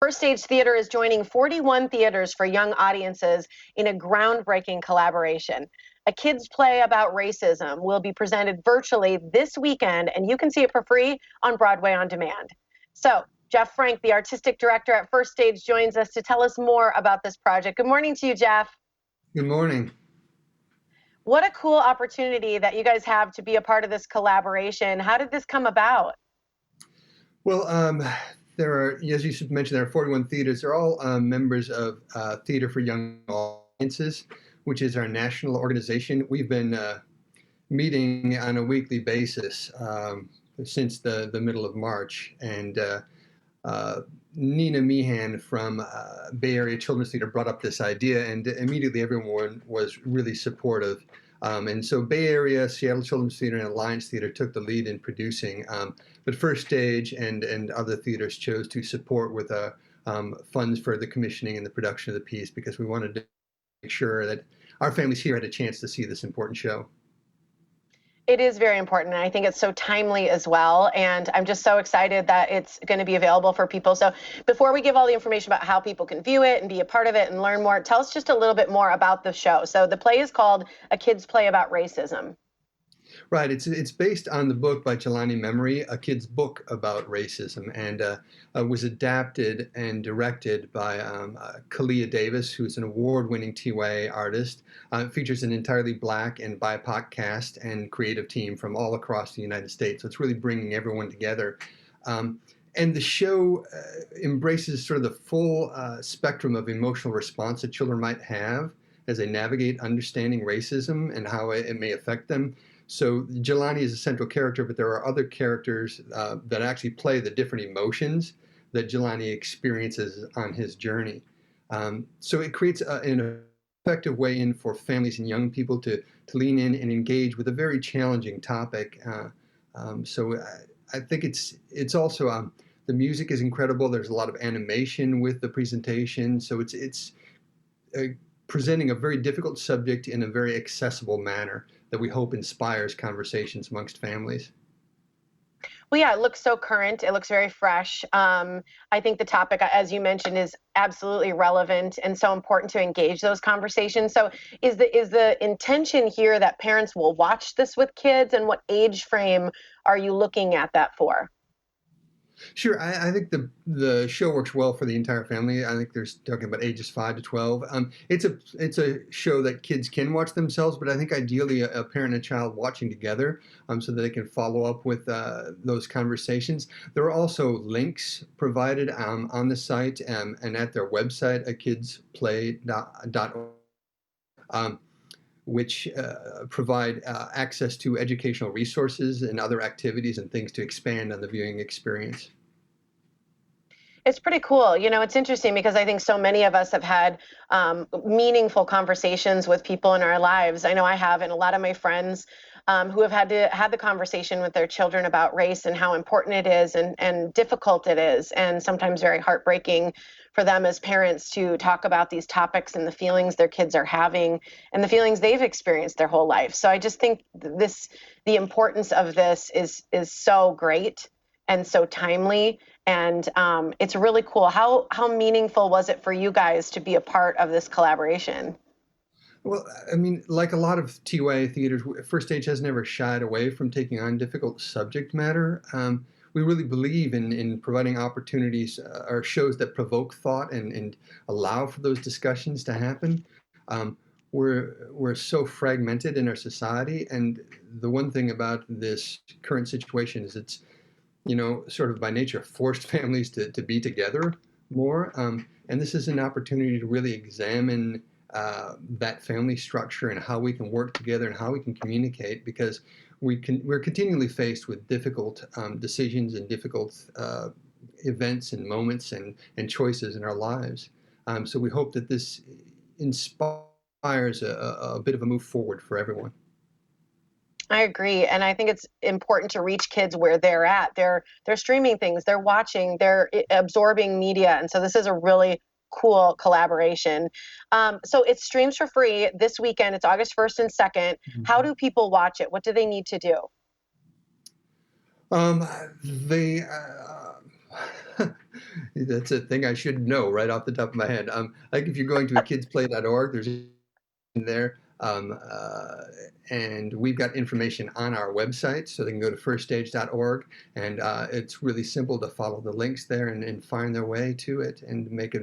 First Stage Theater is joining 41 theaters for young audiences in a groundbreaking collaboration. A kids' play about racism will be presented virtually this weekend, and you can see it for free on Broadway On Demand. So, Jeff Frank, the artistic director at First Stage, joins us to tell us more about this project. Good morning to you, Jeff. Good morning. What a cool opportunity that you guys have to be a part of this collaboration. How did this come about? Well, there are, as you should mention, there are 41 theaters. They're all members of Theater for Young Audiences, which is our national organization. We've been meeting on a weekly basis since the middle of March. And Nina Meehan from Bay Area Children's Theater brought up this idea, and immediately everyone was really supportive. And so Bay Area, Seattle Children's Theater, and Alliance Theater took the lead in producing. But First Stage and other theaters chose to support with funds for the commissioning and the production of the piece, because we wanted to make sure that our families here had a chance to see this important show. It is very important, and I think it's so timely as well. And I'm just so excited that it's going to be available for people. So before we give all the information about how people can view it and be a part of it and learn more, tell us just a little bit more about the show. So the play is called A Kid's Play About Racism. Right. It's based on the book by Jelani Memory, a kid's book about racism, and was adapted and directed by Khalia Davis, who's an award-winning TYA artist. It features an entirely Black and BIPOC cast and creative team from all across the United States. So it's really bringing everyone together. And the show embraces sort of the full spectrum of emotional response that children might have as they navigate understanding racism and how it may affect them. So Jelani is a central character, but there are other characters that actually play the different emotions that Jelani experiences on his journey. So it creates an effective way in for families and young people to lean in and engage with a very challenging topic. So I think it's also the music is incredible. There's a lot of animation with the presentation, so it's presenting a very difficult subject in a very accessible manner that we hope inspires conversations amongst families. Well, yeah, it looks so current. It looks very fresh. I think the topic, as you mentioned, is absolutely relevant and so important to engage those conversations. So is the intention here that parents will watch this with kids, and what age frame are you looking at that for? Sure, I think the show works well for the entire family. I think there's talking about ages 5 to 12. It's a show that kids can watch themselves, but I think ideally a parent and a child watching together, so that they can follow up with those conversations. There are also links provided on the site and at their website, akidsplay.org. Which provide access to educational resources and other activities and things to expand on the viewing experience. It's pretty cool. You know, it's interesting because I think so many of us have had meaningful conversations with people in our lives. I know I have, and a lot of my friends who have had to have the conversation with their children about race and how important it is and difficult it is, and sometimes very heartbreaking for them as parents to talk about these topics and the feelings their kids are having and the feelings they've experienced their whole life. So I just think the importance of this is so great and so timely, and it's really cool. How meaningful was it for you guys to be a part of this collaboration? Well, I mean, like a lot of TYA theaters, First Stage has never shied away from taking on difficult subject matter. We really believe in providing opportunities or shows that provoke thought and allow for those discussions to happen. We're so fragmented in our society, and the one thing about this current situation is it's, sort of by nature forced families to be together more. And this is an opportunity to really examine that family structure and how we can work together and how we can communicate, because we're continually faced with difficult decisions and difficult events and moments and choices in our lives. So we hope that this inspires a bit of a move forward for everyone. I agree, and I think it's important to reach kids where they're at. They're streaming things, they're watching, they're absorbing media, and so this is a really cool collaboration. So it streams for free this weekend. It's August 1st and 2nd. How do people watch it? What do they need to do? They That's a thing I should know right off the top of my head. Like if you're going to a kidsplay.org, there's in there. And we've got information on our website, so they can go to firststage.org, and it's really simple to follow the links there and find their way to it and make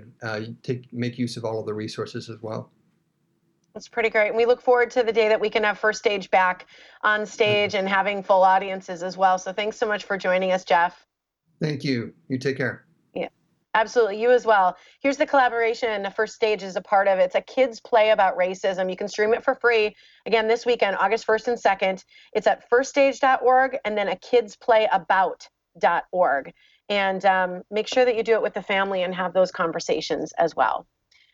use of all of the resources as well. It's pretty great. And we look forward to the day that we can have First Stage back on stage and having full audiences as well. So thanks so much for joining us, Jeff. Thank you. You take care. Yeah, absolutely. You as well. Here's the collaboration First Stage is a part of. It's a kids play about racism. You can stream it for free. Again, this weekend, August 1st and 2nd. It's at firststage.org and then a kidsplayabout.org. And make sure that you do it with the family and have those conversations as well.